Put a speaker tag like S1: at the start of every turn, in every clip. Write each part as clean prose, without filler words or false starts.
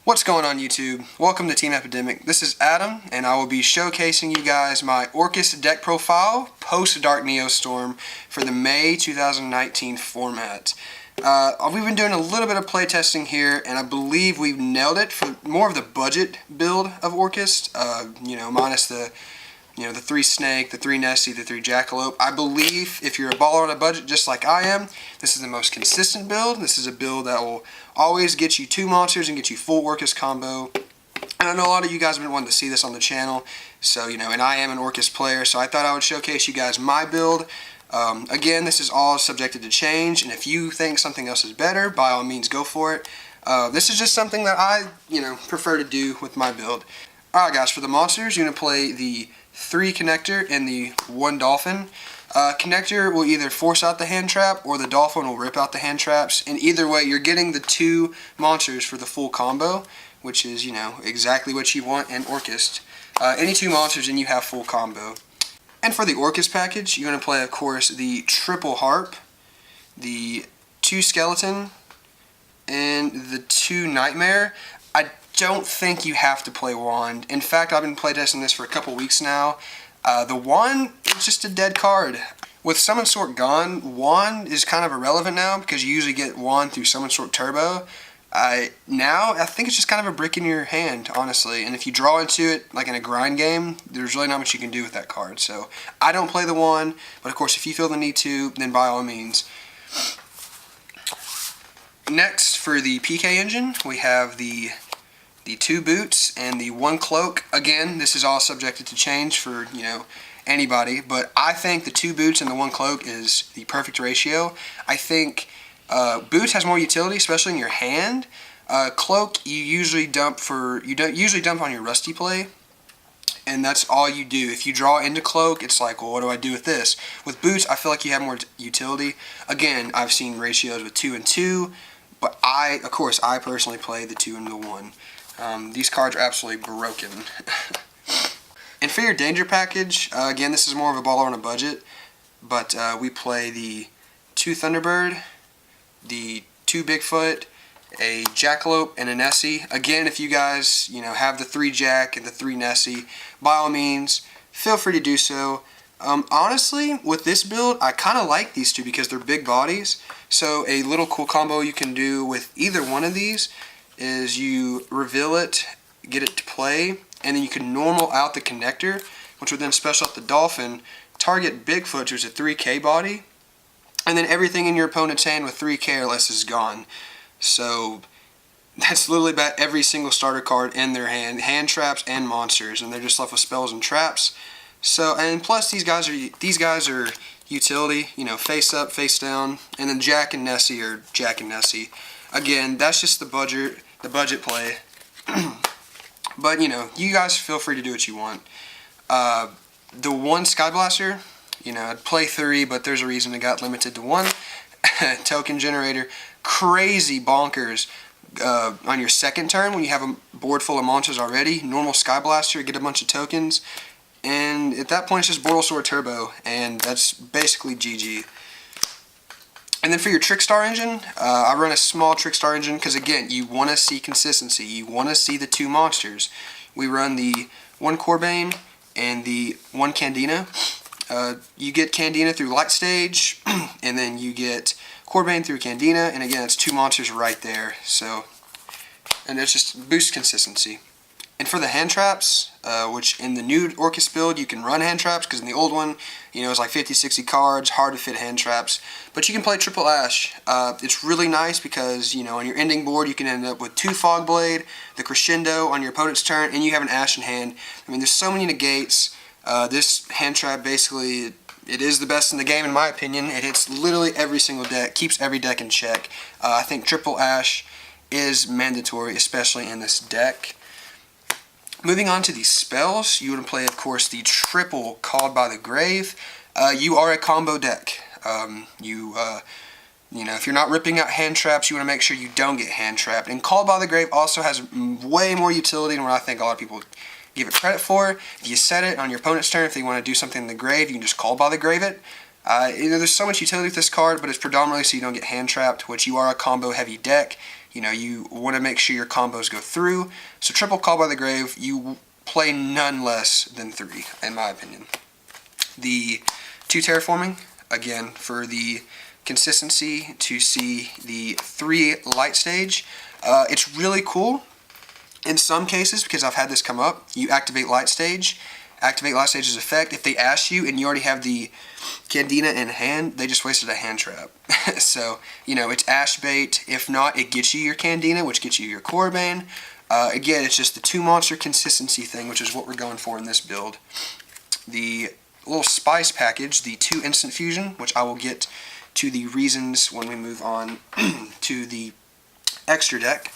S1: What's going on YouTube? Welcome to Team Epidemic. This is Adam, and I will be showcasing you guys my Orcust deck profile post-Dark Neostorm for the May 2019 format. We've been doing a little bit of playtesting here, and I believe we've nailed it for more of the budget build of Orcust, minus the 3 Snake, the 3 Nessie, the 3 Jackalope. I believe if you're a baller on a budget just like I am, this is the most consistent build. This is a build that will always get you 2 monsters and get you full Orcust combo. And I know a lot of you guys have been wanting to see this on the channel, so and I am an Orcust player, so I thought I would showcase you guys my build. Again, this is all subjected to change, and if you think something else is better, by all means go for it. This is just something that I, prefer to do with my build. Alright guys, for the monsters, you're going to play the 3 Connector and the 1 Dolphin. Connector will either force out the hand trap or the Dolphin will rip out the hand traps. And either way, you're getting the 2 monsters for the full combo, which is, exactly what you want in Orcust. Any 2 monsters and you have full combo. And for the Orcust package, you're going to play, of course, the Triple Harp, the 2 Skeleton, and the 2 Nightmare. I don't think you have to play Wand. In fact, I've been playtesting this for a couple weeks now. The Wand is just a dead card. With Summon Sort gone, Wand is kind of irrelevant now because you usually get Wand through Summon Sort Turbo. Now, I think it's just kind of a brick in your hand, honestly. And if you draw into it, like in a grind game, there's really not much you can do with that card. So, I don't play the Wand, but of course, if you feel the need to, then by all means. Next, for the PK engine, we have the 2 boots and the 1 cloak. Again, this is all subjected to change for, anybody, but I think the 2 boots and the 1 cloak is the perfect ratio. I think boots has more utility, especially in your hand. Cloak, you usually dump on your rusty play, and that's all you do. If you draw into cloak, it's like, well, what do I do with this? With boots, I feel like you have more utility. Again, I've seen ratios with 2 and 2, but I personally play the 2 and the 1. These cards are absolutely broken. And for your danger package, again, this is more of a baller on a budget, but we play the 2 Thunderbird, the 2 Bigfoot, a Jackalope, and a Nessie. Again, if you guys, have the 3 Jack and the 3 Nessie, by all means, feel free to do so. Honestly, with this build, I kind of like these 2 because they're big bodies. So a little cool combo you can do with either one of these is you reveal it, get it to play, and then you can normal out the Connector, which would then special out the Dolphin, target Bigfoot, which is a 3K body, and then everything in your opponent's hand with 3K or less is gone. So that's literally about every single starter card in their hand traps and monsters, and they're just left with spells and traps. So, and plus these guys are utility, face up, face down, and then Jack and Nessie are Jack and Nessie. Again, that's just the budget play. But you guys feel free to do what you want. The 1 Sky Blaster, I'd play 3, but there's a reason it got limited to 1. Token generator, crazy bonkers. On your second turn, when you have a board full of monsters already, normal Sky Blaster, get a bunch of tokens, and at that point it's just Bortlesword Turbo, and that's basically GG. And then for your Trickstar engine, I run a small Trickstar engine because, again, you want to see consistency. You want to see the 2 monsters. We run the 1 Corbane and the 1 Candina. You get Candina through Light Stage, and then you get Corbane through Candina, and again, it's 2 monsters right there. So, and it's just boosts consistency. And for the hand traps, which in the new Orcust build, you can run hand traps, because in the old one, it's like 50, 60 cards, hard to fit hand traps. But you can play Triple Ash. It's really nice because, on your ending board, you can end up with 2 Fogblade, the Crescendo on your opponent's turn, and you have an Ash in hand. I mean, there's so many negates. This hand trap, basically, it is the best in the game, in my opinion. It hits literally every single deck, keeps every deck in check. I think Triple Ash is mandatory, especially in this deck. Moving on to the spells, you want to play, of course, the triple Called by the Grave. You are a combo deck. If you're not ripping out hand traps, you want to make sure you don't get hand trapped. And Called by the Grave also has way more utility than what I think a lot of people give it credit for. If you set it on your opponent's turn, if they want to do something in the grave, you can just Called by the Grave it. There's so much utility with this card, but it's predominantly so you don't get hand trapped, which you are a combo heavy deck. you want to make sure your combos go through. So triple Call by the Grave, you play none less than 3, in my opinion. The 2 Terraforming, again, for the consistency to see the 3 Light Stage. It's really cool in some cases, because I've had this come up. You activate Light Stage's effect. If they ash you and you already have the Candina in hand, they just wasted a hand trap. So, it's ash bait. If not, it gets you your Candina, which gets you your Corbane. Again, it's just the 2 monster consistency thing, which is what we're going for in this build. The little spice package, the 2 instant fusion, which I will get to the reasons when we move on to the extra deck.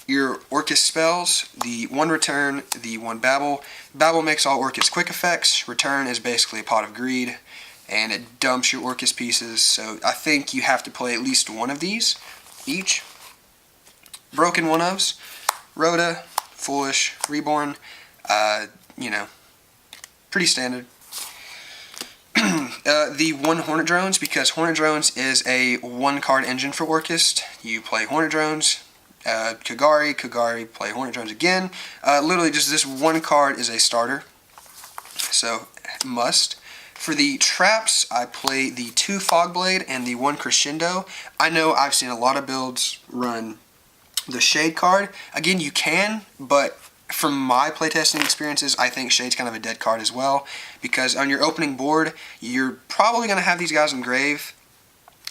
S1: Your Orcust spells, the 1 return, the 1 babble. Babble makes all Orcust quick effects. Return is basically a pot of greed, and it dumps your Orcust pieces. So I think you have to play at least 1 of these each. Broken 1-ofs, Rhoda, Foolish, Reborn, pretty standard. The 1 Hornet Drones, because Hornet Drones is a 1-card engine for Orcust. You play Hornet Drones, Kagari, play Hornet Drones again. Literally just this 1 card is a starter, so must. For the traps, I play the 2 Fogblade and the 1 Crescendo. I know I've seen a lot of builds run the Shade card. Again, you can, but from my playtesting experiences, I think Shade's kind of a dead card as well, because on your opening board, you're probably going to have these guys in grave,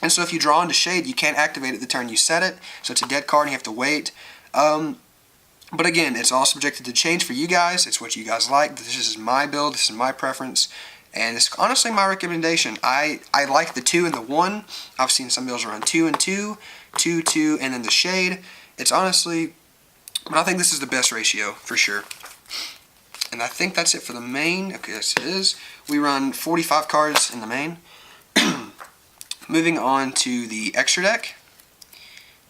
S1: and so if you draw into Shade, you can't activate it the turn you set it, so it's a dead card and you have to wait. But again, it's all subjected to change for you guys. It's what you guys like. This is my build, this is my preference, and it's honestly my recommendation. I like the 2 and the 1. I've seen some builds run 2 and 2, 2, 2, and then the Shade. It's honestly, but I think this is the best ratio for sure. And I think that's it for the main. Okay, yes it is. We run 45 cards in the main. Moving on to the extra deck.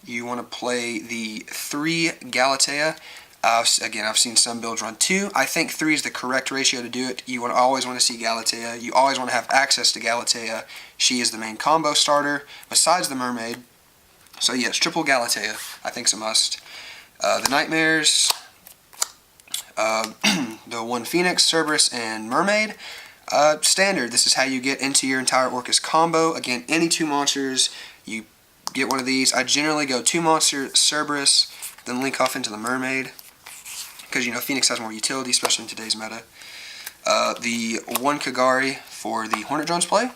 S1: You want to play the 3 Galatea. Again, I've seen some builds run 2. I think 3 is the correct ratio to do it. You always want to see Galatea. You always want to have access to Galatea. She is the main combo starter, besides the Mermaid. So yes, triple Galatea, I think is a must. The Nightmares, the 1 Phoenix, Cerberus, and Mermaid. Standard, this is how you get into your entire Orcust combo. Again, any 2 monsters, you get one of these. I generally go 2 monster Cerberus, then link off into the Mermaid, because Phoenix has more utility, especially in today's meta. The 1 Kagari for the Hornet Drones play.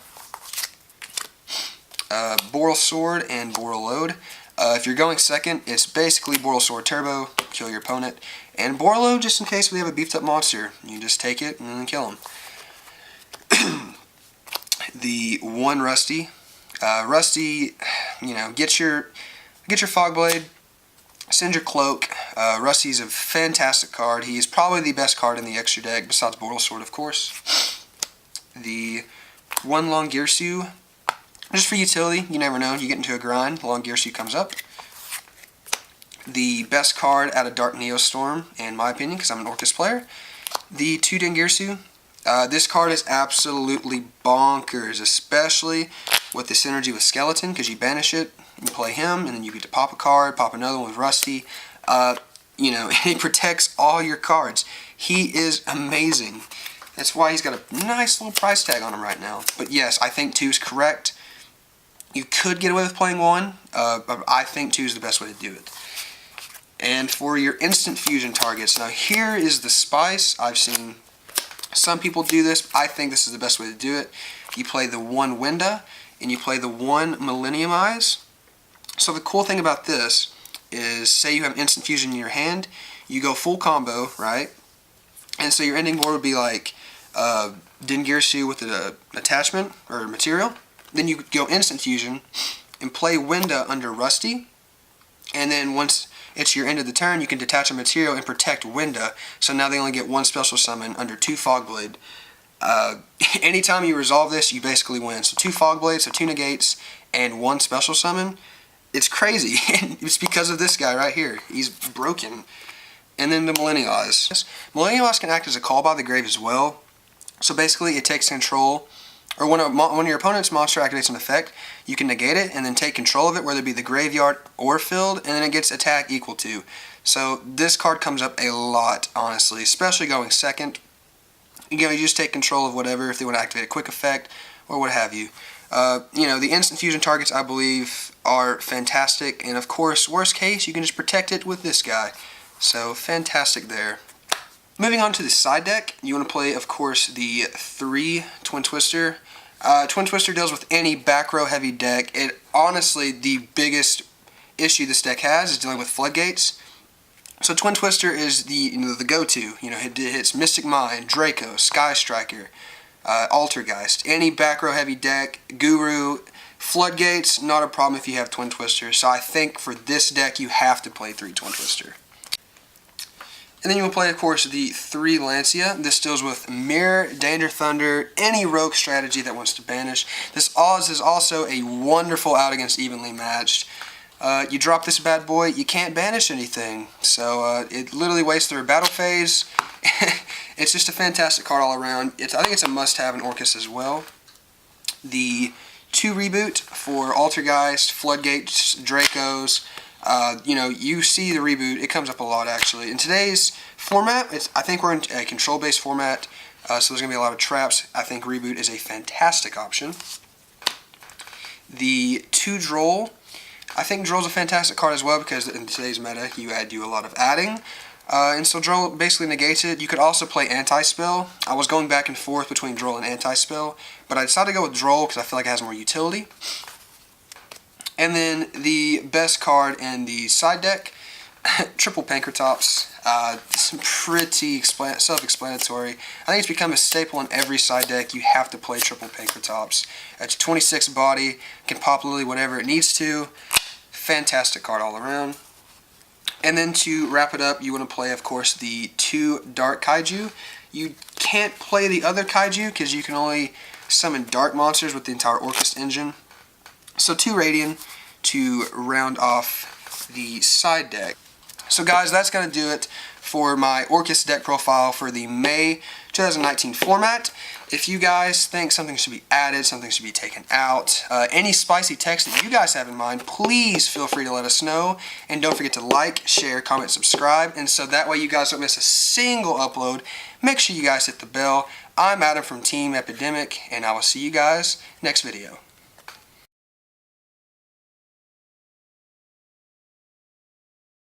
S1: Boral Sword and Boral Load. If you're going second, it's basically Boral Sword Turbo, kill your opponent, and Boral Load just in case we have a beefed up monster. You just take it and then kill him. The 1 Rusty. Rusty, get your Fogblade, send your Cloak. Rusty's a fantastic card. He is probably the best card in the extra deck, besides Boral Sword, of course. The 1 Long Gearsu. Just for utility, you never know, you get into a grind, Long Gearsu comes up. The best card out of Dark Neostorm, in my opinion, because I'm an Orcust player, the 2 Dingirsu. This card is absolutely bonkers, especially with the synergy with Skeleton, because you banish it, you play him, and then you get to pop a card, pop another one with Rusty. He protects all your cards. He is amazing. That's why he's got a nice little price tag on him right now. But yes, I think 2 is correct. You could get away with playing 1, but I think 2 is the best way to do it. And for your instant fusion targets, now here is the spice. I've seen some people do this. I think this is the best way to do it. You play the 1 Winda, and you play the 1 Millennium Eyes. So the cool thing about this is, say you have instant fusion in your hand, you go full combo, right? And so your ending board would be like Dingirsu with an attachment or material. Then you go instant fusion and play Winda under Rusty, and then once it's your end of the turn, you can detach a material and protect Winda. So now they only get 1 special summon under 2 Fogblade. Anytime you resolve this, you basically win. So 2 Fogblades, so 2 negates, and 1 special summon. It's crazy. It's because of this guy right here. He's broken. And then the Millennium Eyes. Millennium Eyes can act as a call by the grave as well. So basically, it takes control or when your opponent's monster activates an effect, you can negate it and then take control of it, whether it be the graveyard or field, and then it gets attack equal to. So this card comes up a lot, honestly, especially going second. You just take control of whatever if they want to activate a quick effect or what have you. The instant fusion targets, I believe, are fantastic, and of course, worst case, you can just protect it with this guy. So fantastic there. Moving on to the side deck, you want to play, of course, the 3 Twin Twister. Twin Twister deals with any back row heavy deck. Honestly, the biggest issue this deck has is dealing with floodgates. So Twin Twister is the go-to. It hits Mystic Mind, Draco, Sky Striker, Altergeist, any back row heavy deck, Guru, floodgates, not a problem if you have Twin Twister. So I think for this deck you have to play 3 Twin Twister. And then you will play, of course, the 3 Lancia. This deals with Mirror, Danger Thunder, any rogue strategy that wants to banish. This Oz is also a wonderful out against evenly matched. You drop this bad boy, you can't banish anything. So it literally wastes their battle phase. It's just a fantastic card all around. I think it's a must-have in Orcust as well. The 2 reboot for Altergeist, Floodgates, Dracos. You see the reboot, it comes up a lot actually. In today's format, I think we're in a control-based format, so there's going to be a lot of traps. I think reboot is a fantastic option. The 2 Droll, I think Droll's a fantastic card as well because in today's meta you do a lot of adding. And so Droll basically negates it. You could also play Anti-Spell. I was going back and forth between Droll and Anti-Spell, but I decided to go with Droll because I feel like it has more utility. And then the best card in the side deck, triple Pankratops. It's pretty self-explanatory. I think it's become a staple in every side deck. You have to play triple Pankratops. It's 26 body, can pop literally whatever it needs to. Fantastic card all around. And then to wrap it up, you want to play, of course, the 2 Dark Kaiju. You can't play the other Kaiju because you can only summon dark monsters with the entire Orcust engine. So 2 Radiant to round off the side deck. So guys, that's going to do it for my Orcust deck profile for the May 2019 format. If you guys think something should be added, something should be taken out, any spicy text that you guys have in mind, please feel free to let us know. And don't forget to like, share, comment, subscribe. And so that way you guys don't miss a single upload. Make sure you guys hit the bell. I'm Adam from Team Epidemic, and I will see you guys next video.